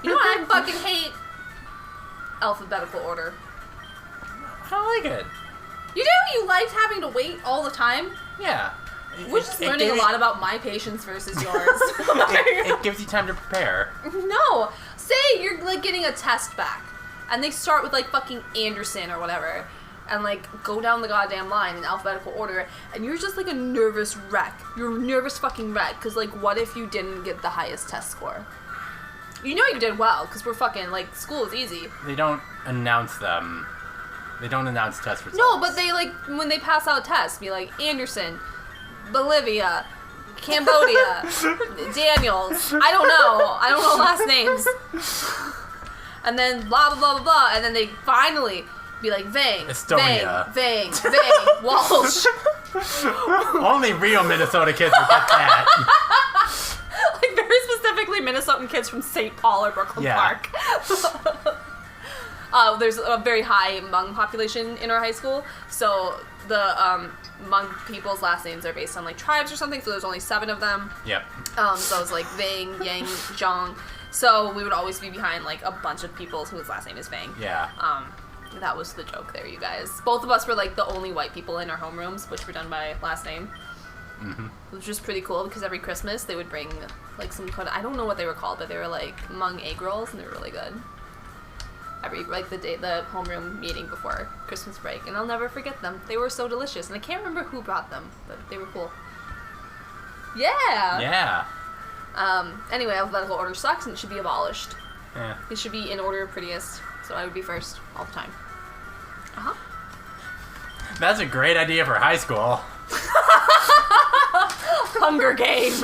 You know what I fucking hate? Alphabetical order. I like it. You do? You liked having to wait all the time? Yeah. We're just learning a lot about my patience versus yours. It gives you time to prepare. No. Say you're, like, getting a test back, and they start with, like, fucking Anderson or whatever, and, like, go down the goddamn line in alphabetical order, and you're just, like, a nervous wreck. You're a nervous fucking wreck, because, like, what if you didn't get the highest test score? You know you did well, because we're fucking, like, school is easy. They don't announce them. They don't announce test results. No, but they, like, when they pass out tests, be like, Anderson, Bolivia, Cambodia, Daniels, I don't know last names. And then blah, blah, blah, blah, blah, and then they finally be like, Vang, Estonia. Vang, Walsh. Only real Minnesota kids would get that. Like, very specifically Minnesotan kids from St. Paul or Brooklyn Park. There's a very high Hmong population in our high school, so the Hmong people's last names are based on, like, tribes or something, so there's only 7 of them. Yep. So it's like Vang, Yang, Zhang. So we would always be behind, like, a bunch of people whose last name is Vang. Yeah. That was the joke there, you guys. Both of us were, like, the only white people in our homerooms, which were done by last name. Mm-hmm. Which was pretty cool, because every Christmas they would bring, like, some kind of, I don't know what they were called, but they were, like, Hmong egg rolls, and they were really good. The homeroom meeting before Christmas break, and I'll never forget them. They were so delicious, and I can't remember who brought them, but they were cool. Yeah! Yeah. Anyway, alphabetical order sucks, and it should be abolished. Yeah. It should be in order of prettiest, so I would be first all the time. Uh-huh. That's a great idea for high school. Hunger Games!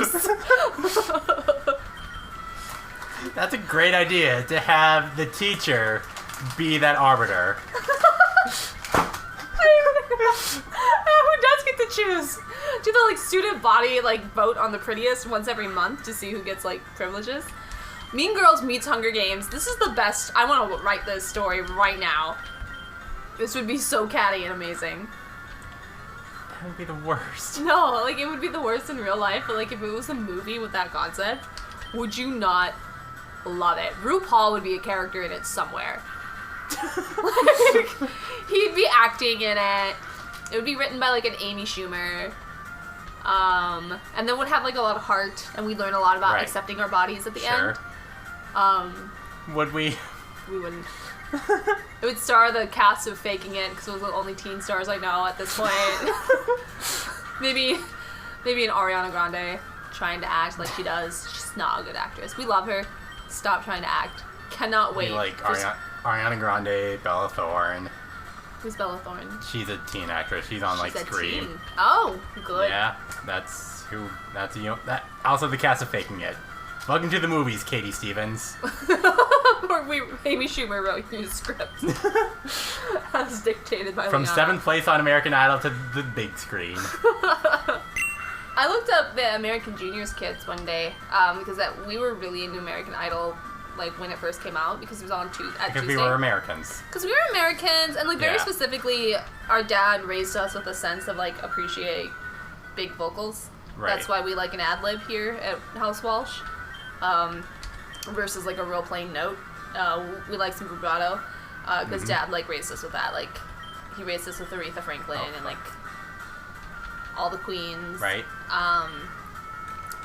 That's a great idea, to have the teacher be that arbiter. Who does get to choose? Do the, like, student body, like, vote on the prettiest once every month to see who gets, like, privileges? Mean Girls meets Hunger Games. This is the best. I want to write this story right now. This would be so catty and amazing. That would be the worst. No, like, it would be the worst in real life, but, like, if it was a movie with that concept, would you not love it? RuPaul would be a character in it somewhere. Like, he'd be acting in it. It would be written by, like, an Amy Schumer. And then would have, like, a lot of heart, and we'd learn a lot about accepting our bodies at the end. Would we? We wouldn't. It would star the cast of Faking It, because it was the only teen stars I know at this point. maybe an Ariana Grande trying to act like she does. She's not a good actress. We love her. Stop trying to act. Cannot wait. Like Ariana Grande, Bella Thorne. Who's Bella Thorne? She's a teen actress. She's on, like, Scream. Teen. Oh, good. Yeah, also the cast of Faking It. Welcome to the movies, Katie Stevens. Amy Schumer wrote your script. As dictated by From Liana. 7th place on American Idol to the big screen. I looked up the American Juniors kids one day, because we were really into American Idol, like, when it first came out, because it was on Tuesday. Because we were Americans. Because we were Americans, and, like, very specifically, our dad raised us with a sense of, like, appreciate big vocals. Right. That's why we like an ad-lib here at House Walsh, versus, like, a real plain note. We like some vibrato, because Dad, like, raised us with that. Like, he raised us with Aretha Franklin and, like, all the queens. Right.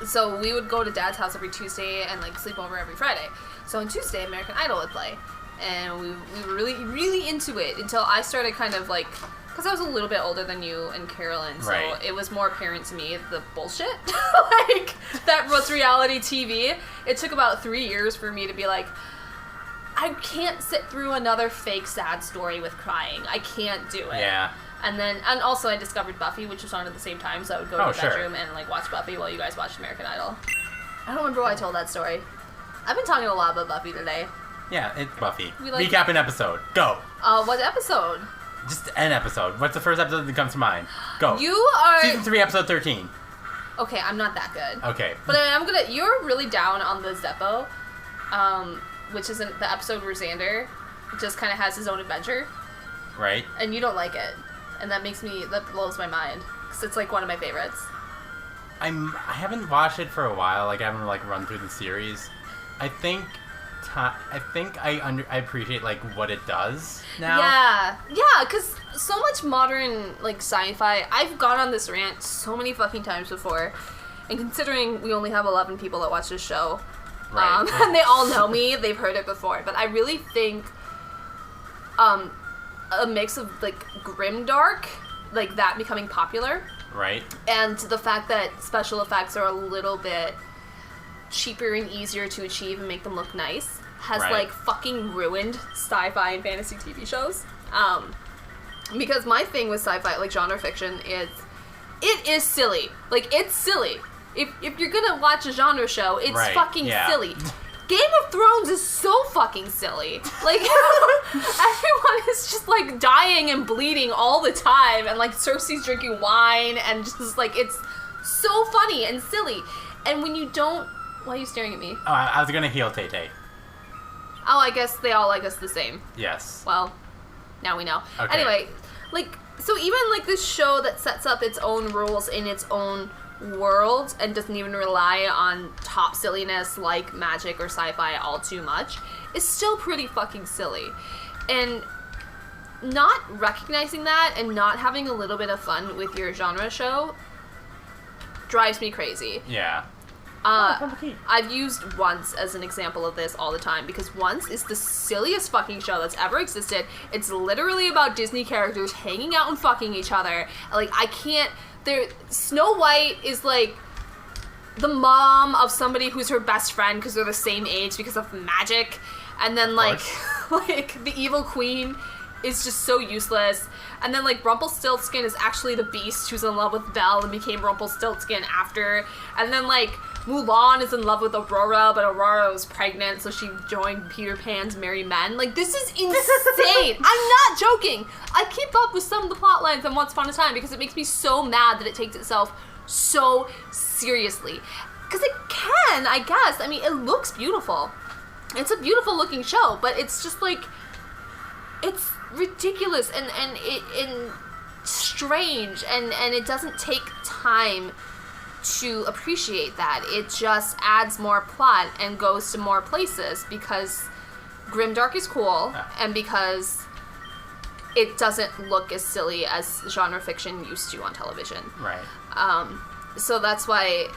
So we would go to Dad's house every Tuesday and, like, sleep over every Friday. So on Tuesday, American Idol would play. And we were really, really into it until I started kind of, like, because I was a little bit older than you and Carolyn, so it was more apparent to me the bullshit. Like, that was reality TV. It took about 3 years for me to be like, I can't sit through another fake sad story with crying. I can't do it. Yeah. And also I discovered Buffy, which was on at the same time, so I would go to the bedroom and, like, watch Buffy while you guys watched American Idol. I don't remember why I told that story. I've been talking a lot about Buffy today. Yeah, it's Buffy. Recap an episode. Go. What episode? Just an episode. What's the first episode that comes to mind? Go. You are... Season 3, episode 13. Okay, I'm not that good. Okay. But you're really down on the Zeppo, which is the episode where Xander just kind of has his own adventure. Right. And you don't like it. And that blows my mind. Because it's, like, one of my favorites. I haven't watched it for a while. Like, I haven't, like, run through the series. I think I think I appreciate like what it does now. Yeah, because so much modern like sci-fi. I've gone on this rant so many fucking times before, and considering we only have 11 people that watch this show, right. And they all know me, they've heard it before. But I really think, a mix of like grimdark, like that becoming popular, right, and the fact that special effects are a little bit cheaper and easier to achieve and make them look nice has right. like fucking ruined sci-fi and fantasy TV shows. Because my thing with sci-fi, like genre fiction, is it is silly. Like, it's silly. If you're gonna watch a genre show, it's right. fucking yeah. silly. Game of Thrones is so fucking silly. Like, everyone is just like dying and bleeding all the time, and like Cersei's drinking wine, and just like it's so funny and silly. And when you don't, why are you staring at me? Oh, I was gonna heal Tay-Tay. Oh, I guess they all like us the same. Yes. Well, now we know. Okay. Anyway, like, so even like this show that sets up its own rules in its own world and doesn't even rely on top silliness like magic or sci-fi all too much is still pretty fucking silly. And not recognizing that and not having a little bit of fun with your genre show drives me crazy. Yeah. I've used Once as an example of this all the time because Once is the silliest fucking show that's ever existed. It's literally about Disney characters hanging out and fucking each other. Like, I can't... Snow White is like the mom of somebody who's her best friend because they're the same age because of magic. And then like the evil queen is just so useless. And then like Rumpelstiltskin is actually the beast who's in love with Belle and became Rumpelstiltskin after. And then like Mulan is in love with Aurora, but Aurora was pregnant, so she joined Peter Pan's Merry Men. Like, this is insane. I'm not joking. I keep up with some of the plot lines in Once Upon a Time because it makes me so mad that it takes itself so seriously. Because it can, I guess. I mean, it looks beautiful. It's a beautiful looking show, but it's just like, it's ridiculous and strange, and it doesn't take time to appreciate that. It just adds more plot and goes to more places because grimdark is cool and because it doesn't look as silly as genre fiction used to on television. Right. So that's why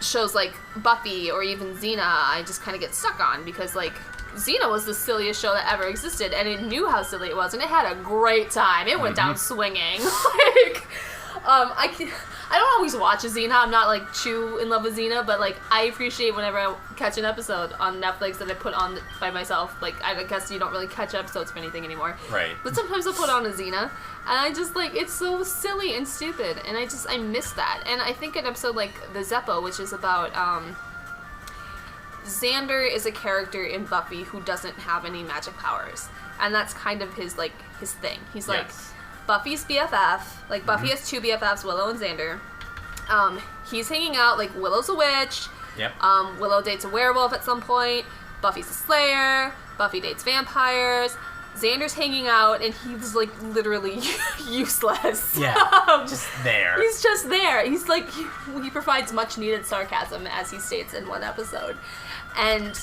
shows like Buffy or even Xena I just kind of get stuck on because like Xena was the silliest show that ever existed and it knew how silly it was and it had a great time. It went down swinging. Like, I don't always watch a Xena. I'm not like too in love with Xena, but like I appreciate whenever I catch an episode on Netflix that I put on by myself. Like I guess you don't really catch episodes for anything anymore. Right. But sometimes I'll put on a Xena, and I just like it's so silly and stupid, and I miss that. And I think an episode like the Zeppo, which is about Xander is a character in Buffy who doesn't have any magic powers, and that's kind of his thing. He's like. Yes. Buffy's BFF, like Buffy has two BFFs, Willow and Xander. He's hanging out, like Willow's a witch. Yep. Willow dates a werewolf at some point. Buffy's a slayer. Buffy dates vampires. Xander's hanging out, and he's like literally useless. Yeah. Just there. He's just there. He's like he provides much needed sarcasm, as he states in one episode, and.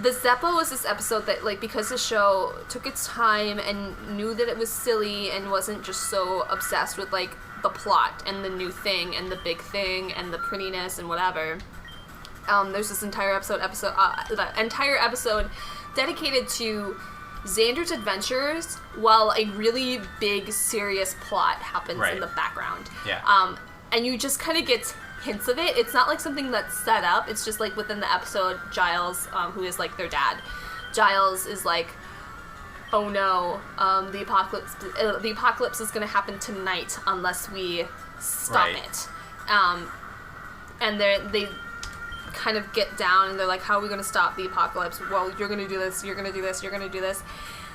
The Zeppo was this episode that, like, because the show took its time and knew that it was silly and wasn't just so obsessed with, like, the plot and the new thing and the big thing and the prettiness and whatever, there's this entire episode dedicated to Xander's adventures while a really big, serious plot happens in the background. Yeah. And you just kind of get hints of it. It's not like something that's set up. It's just like within the episode, Giles, who is like their dad, Giles is like, oh no, the apocalypse is going to happen tonight unless we stop it. And they kind of get down and they're like, how are we going to stop the apocalypse? Well, you're going to do this, you're going to do this, you're going to do this.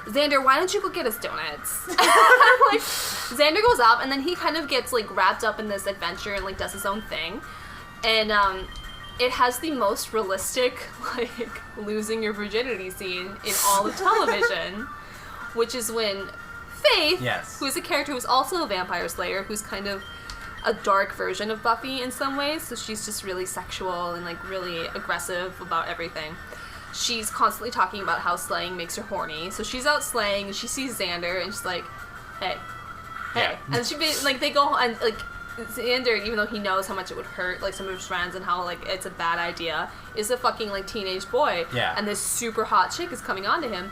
Xander, why don't you go get us donuts? Like, Xander goes up, and then he kind of gets, like, wrapped up in this adventure and, like, does his own thing. And, it has the most realistic, like, losing your virginity scene in all of television, which is when Faith, who is a character who's also a vampire slayer, who's kind of a dark version of Buffy in some ways. So she's just really sexual and like really aggressive about everything. She's constantly talking about how slaying makes her horny. So she's out slaying and she sees Xander and she's like, hey. Yeah. And she like they go and like Xander, even though he knows how much it would hurt like some of his friends and how like it's a bad idea, is a fucking like teenage boy. Yeah. And this super hot chick is coming on to him.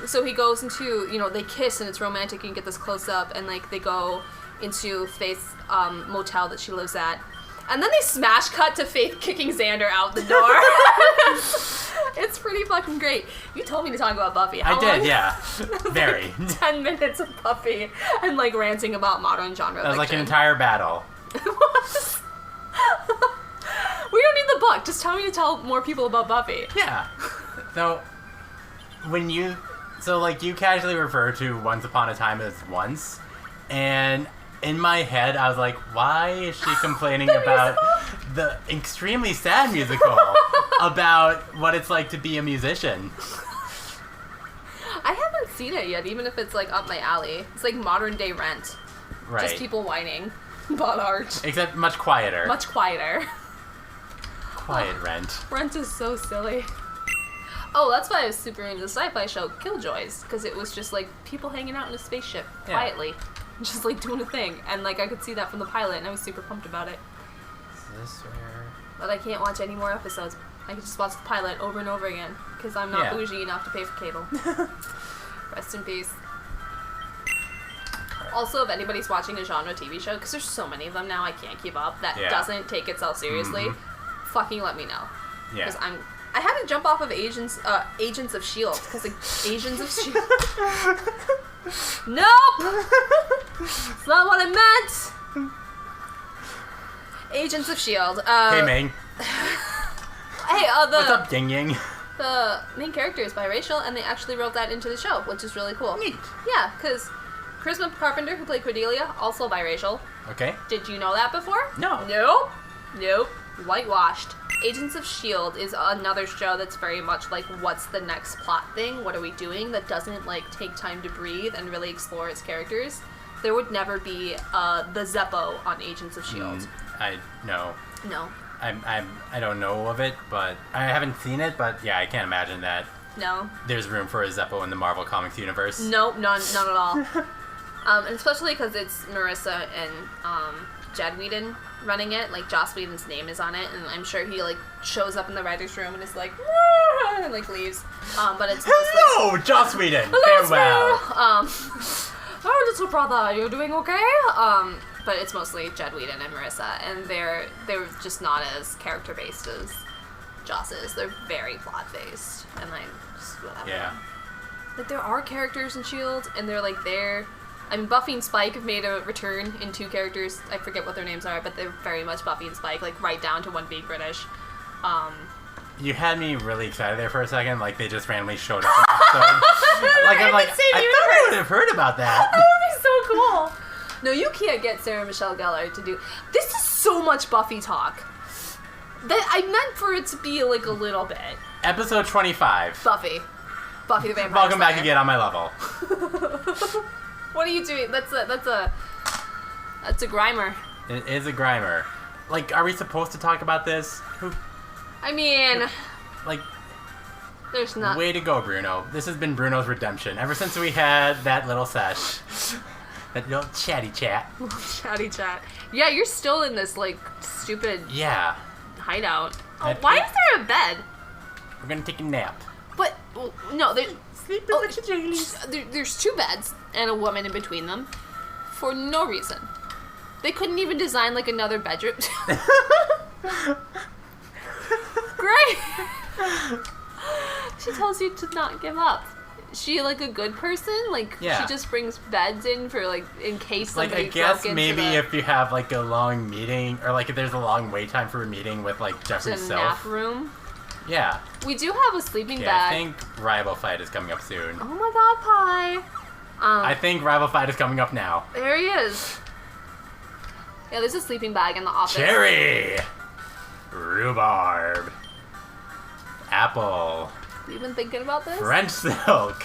So he goes into, you know, they kiss and it's romantic and you get this close up and like they go into Faith's motel that she lives at. And then they smash cut to Faith kicking Xander out the door. It's pretty fucking great. You told me to talk about Buffy. I did, yeah. Very. 10 minutes of Buffy and like ranting about modern genre That was like an fiction. entire battle. It was. We don't need the book. Just tell me to tell more people about Buffy. Yeah. So, you casually refer to Once Upon a Time as Once, and in my head, I was like, why is she complaining about the extremely sad musical about what it's like to be a musician? I haven't seen it yet, even if it's like up my alley. It's like modern day Rent. Right. Just people whining about art. Except much quieter. Much quieter. Quiet Rent. Rent is so silly. Oh, that's why I was super into the sci-fi show Killjoys, because it was just like people hanging out in a spaceship quietly. Just like doing a thing, and like I could see that from the pilot, and I was super pumped about it. Is this where? But I can't watch any more episodes. I can just watch the pilot over and over again because I'm not bougie enough to pay for cable. Rest in peace. Also, if anybody's watching a genre TV show, because there's so many of them now, I can't keep up. That doesn't take itself seriously. Fucking let me know. Yeah. Because I had to jump off of Agents of Shield because Agents of Shield. Nope! It's not what I meant! Agents of S.H.I.E.L.D. Hey, Ming. Hey, What's up, Ding Ying? The main character is biracial, and they actually wrote that into the show, which is really cool. Neat. Yeah, because Charisma Carpenter, who played Cordelia, also biracial. Okay. Did you know that before? No. Nope. Whitewashed. Agents of S.H.I.E.L.D. is another show that's very much like, what's the next plot thing? What are we doing? That doesn't like take time to breathe and really explore its characters. There would never be the Zeppo on Agents of S.H.I.E.L.D. I know. No. I don't know of it, but I haven't seen it, but yeah, I can't imagine that No. there's room for a Zeppo in the Marvel Comics universe. Nope, none at all. And especially because it's Marissa and Jed Whedon running it. Like, Joss Whedon's name is on it, and I'm sure he like shows up in the writer's room and is like, "Wah!" and like leaves. But it's mostly Hello, Joss Whedon. Farewell. Oh, little brother, you're doing okay? But it's mostly Jed Whedon and Marissa, and they're just not as character based as Joss is. They're very plot based, and like just whatever. Yeah. Like, there are characters in S.H.I.E.L.D., and they're like there. I mean, Buffy and Spike have made a return in two characters. I forget what their names are, but they're very much Buffy and Spike, like right down to one being British. You had me really excited there for a second, like they just randomly showed up in the episode. Like, I'm like, I thought I would have heard about that. That would be so cool. No, you can't get Sarah Michelle Gellar to do... This is so much Buffy talk. That I meant for it to be like a little bit. Episode 25. Buffy the Vampire Welcome back Slayer. again on my level. What are you doing? That's a grimer. It is a grimer. Like, are we supposed to talk about this? I mean, Like, there's not... way to go, Bruno. This has been Bruno's redemption. Ever since we had that little sesh. That little chatty chat. Chatty chat. Yeah, you're still in this, like, stupid Yeah. hideout. Oh, why is there a bed? We're gonna take a nap. But, no, there's... Sleep in the Jigglypuffs. There's two beds and a woman in between them for no reason. They couldn't even design like another bedroom. Great. She tells you to not give up. Is she like a good person? Like, Yeah. she just brings beds in for like in case Like, somebody I guess broke into maybe the, if you have like a long meeting, or like if there's a long wait time for a meeting with like Jeffrey the Self. nap room. Yeah. We do have a sleeping Yeah, bag. I think Rival Fight is coming up soon. Oh my god, Pie. I think Rival Fight is coming up now. There he is. Yeah, there's a sleeping bag in the office. Cherry! Rhubarb. Apple. You been thinking about this? French silk.